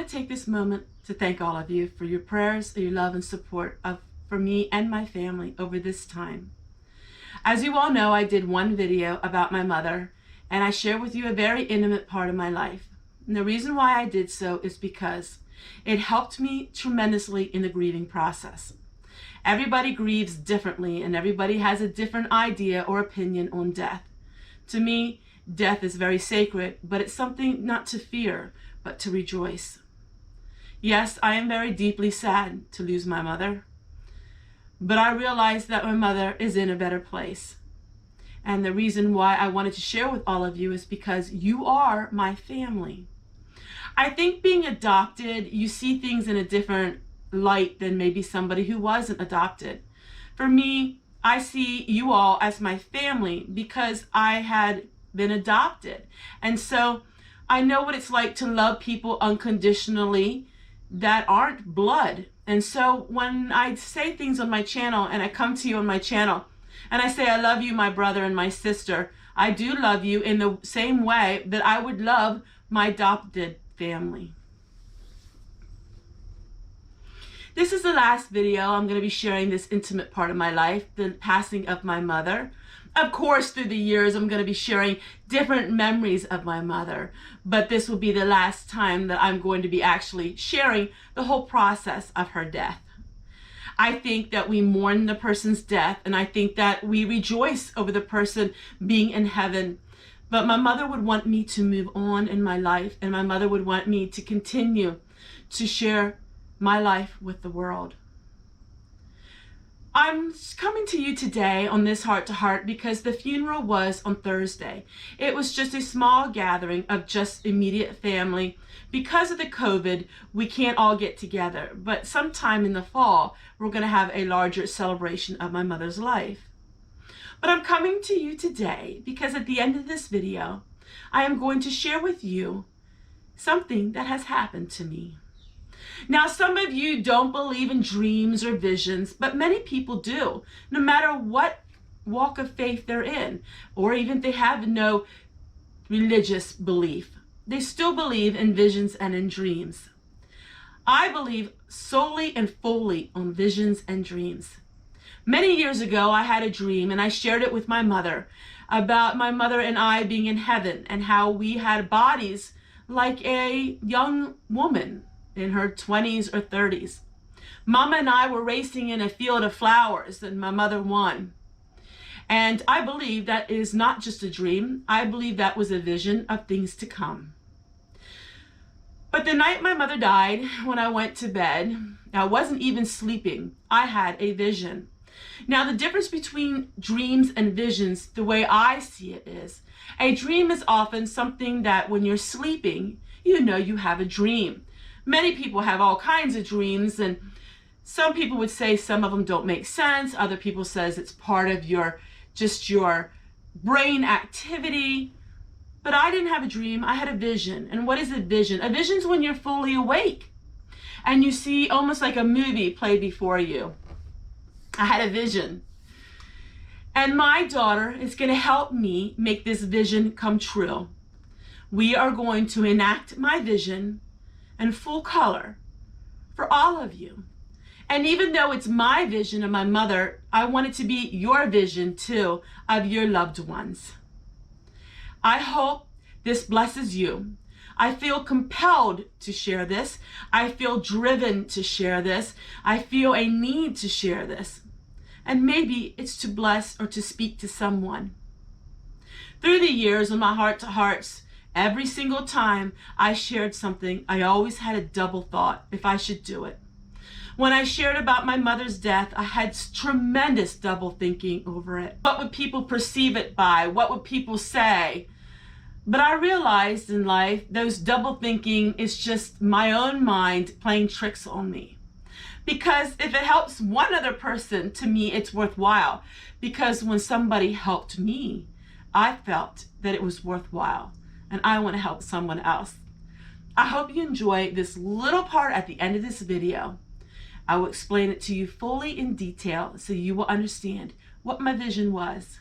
to take this moment to thank all of you for your prayers, your love and support for me and my family over this time. As you all know, I did one video about my mother, and I share with you a very intimate part of my life. And the reason why I did so is because it helped me tremendously in the grieving process. Everybody grieves differently, and everybody has a different idea or opinion on death. To me, death is very sacred, but it's something not to fear, but to rejoice. Yes, I am very deeply sad to lose my mother, but I realize that my mother is in a better place. And the reason why I wanted to share with all of you is because you are my family. I think being adopted, you see things in a different light than maybe somebody who wasn't adopted. For me, I see you all as my family because I had been adopted. And so I know what it's like to love people unconditionally that aren't blood. And so when I say things on my channel and I come to you on my channel and I say I love you, my brother and my sister, I do love you in the same way that I would love my adopted family. This is the last video I'm going to be sharing this intimate part of my life, the passing of my mother. Of course, through the years, I'm going to be sharing different memories of my mother, but this will be the last time that I'm going to be actually sharing the whole process of her death. I think that we mourn the person's death, and I think that we rejoice over the person being in heaven. But my mother would want me to move on in my life, and my mother would want me to continue to share my life with the world. I'm coming to you today on this heart to heart because the funeral was on Thursday. It was just a small gathering of just immediate family. Because of the COVID, we can't all get together, but sometime in the fall, we're going to have a larger celebration of my mother's life. But I'm coming to you today because at the end of this video, I am going to share with you something that has happened to me. Now, some of you don't believe in dreams or visions, but many people do, no matter what walk of faith they're in, or even if they have no religious belief. They still believe in visions and in dreams. I believe solely and fully on visions and dreams. Many years ago, I had a dream, and I shared it with my mother about my mother and I being in heaven and how we had bodies like a young woman in her 20s or 30s. Mama and I were racing in a field of flowers, and my mother won. And I believe that is not just a dream. I believe that was a vision of things to come. But the night my mother died, when I went to bed, I wasn't even sleeping. I had a vision. Now, the difference between dreams and visions, the way I see it is, a dream is often something that when you're sleeping, you know you have a dream. Many people have all kinds of dreams, and some people would say some of them don't make sense. Other people says it's part of your brain activity. But I didn't have a dream, I had a vision. And what is a vision? A vision is when you're fully awake and you see almost like a movie play before you. I had a vision. And my daughter is going to help me make this vision come true. We are going to enact my vision in full color for all of you. And even though it's my vision of my mother, I want it to be your vision too of your loved ones. I hope this blesses you. I feel compelled to share this. I feel driven to share this. I feel a need to share this. And maybe it's to bless or to speak to someone. Through the years on my heart to hearts, every single time I shared something, I always had a double thought if I should do it. When I shared about my mother's death, I had tremendous double thinking over it. What would people perceive it by? What would people say? But I realized in life, those double thinking is just my own mind playing tricks on me. Because if it helps one other person, to me, it's worthwhile. Because when somebody helped me, I felt that it was worthwhile. And I want to help someone else. I hope you enjoy this little part at the end of this video. I will explain it to you fully in detail so you will understand what my vision was.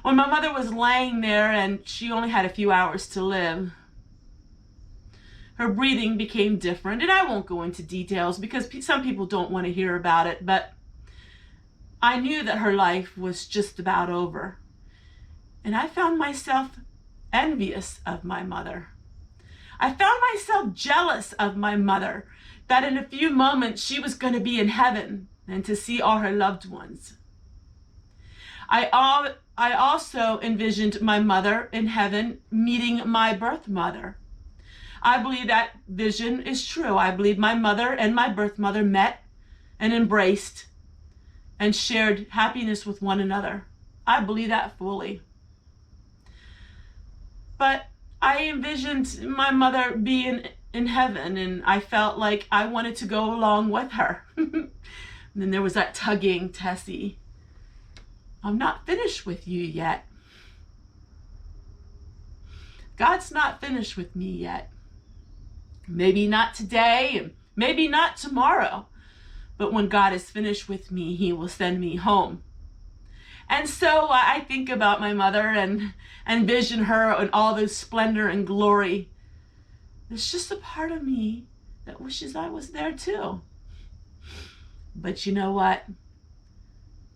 When my mother was laying there and she only had a few hours to live, Her breathing became different, and I won't go into details because some people don't want to hear about it, but I knew that her life was just about over. And I found myself envious of my mother. I found myself jealous of my mother, that in a few moments she was going to be in heaven and to see all her loved ones. I also envisioned my mother in heaven meeting my birth mother. I believe that vision is true. I believe my mother and my birth mother met and embraced and shared happiness with one another. I believe that fully. But I envisioned my mother being in heaven, and I felt like I wanted to go along with her. And then there was that tugging, Tessie, I'm not finished with you yet. God's not finished with me yet. Maybe not today, and maybe not tomorrow. But when God is finished with me, he will send me home. And so I think about my mother and envision her in all this splendor and glory. There's just a part of me that wishes I was there too. But you know what?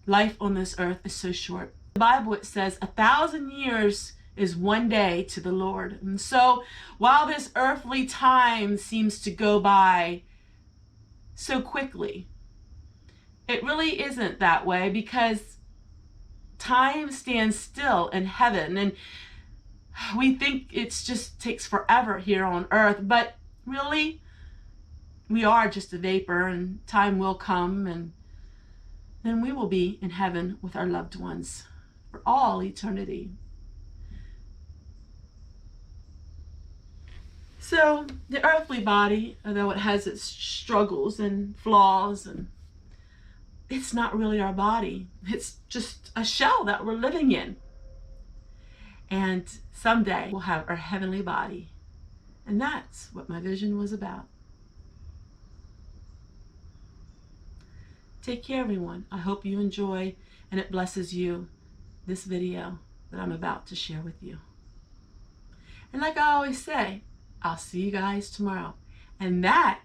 Life on this earth is so short. The Bible, it says 1,000 years is one day to the Lord. And so while this earthly time seems to go by so quickly, it really isn't that way, because time stands still in heaven, and we think it just takes forever here on earth, but really we are just a vapor, and time will come, and then we will be in heaven with our loved ones for all eternity. So the earthly body, although it has its struggles and flaws, and it's not really our body. It's just a shell that we're living in. And someday we'll have our heavenly body. And that's what my vision was about. Take care, everyone. I hope you enjoy and it blesses you, this video that I'm about to share with you. And like I always say, I'll see you guys tomorrow. And that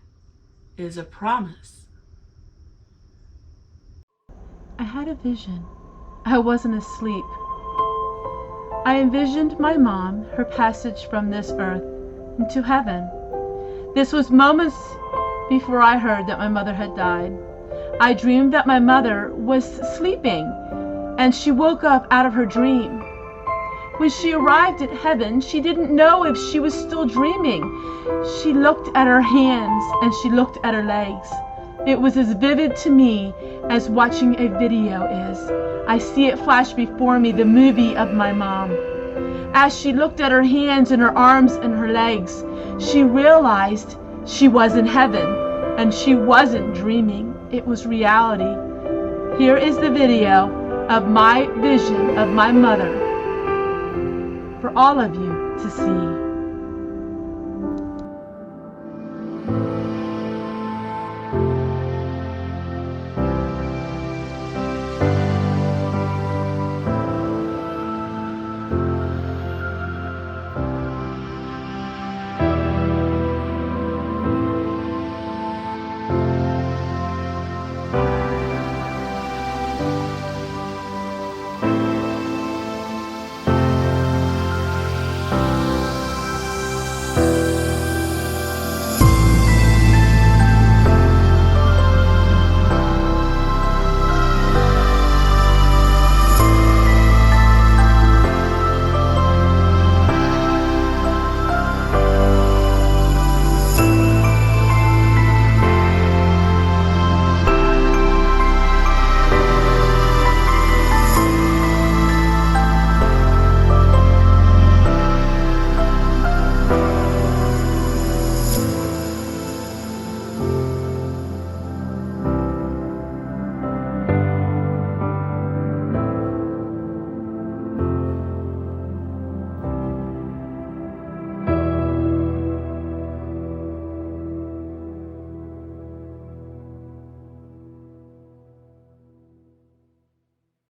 is a promise. I had a vision. I wasn't asleep. I envisioned my mom, her passage from this earth into heaven. This was moments before I heard that my mother had died. I dreamed that my mother was sleeping, and she woke up out of her dream. When she arrived at heaven, she didn't know if she was still dreaming. She looked at her hands and she looked at her legs. It was as vivid to me as watching a video is. I see it flash before me, the movie of my mom. As she looked at her hands and her arms and her legs, she realized she was in heaven and she wasn't dreaming. It was reality. Here is the video of my vision of my mother for all of you to see.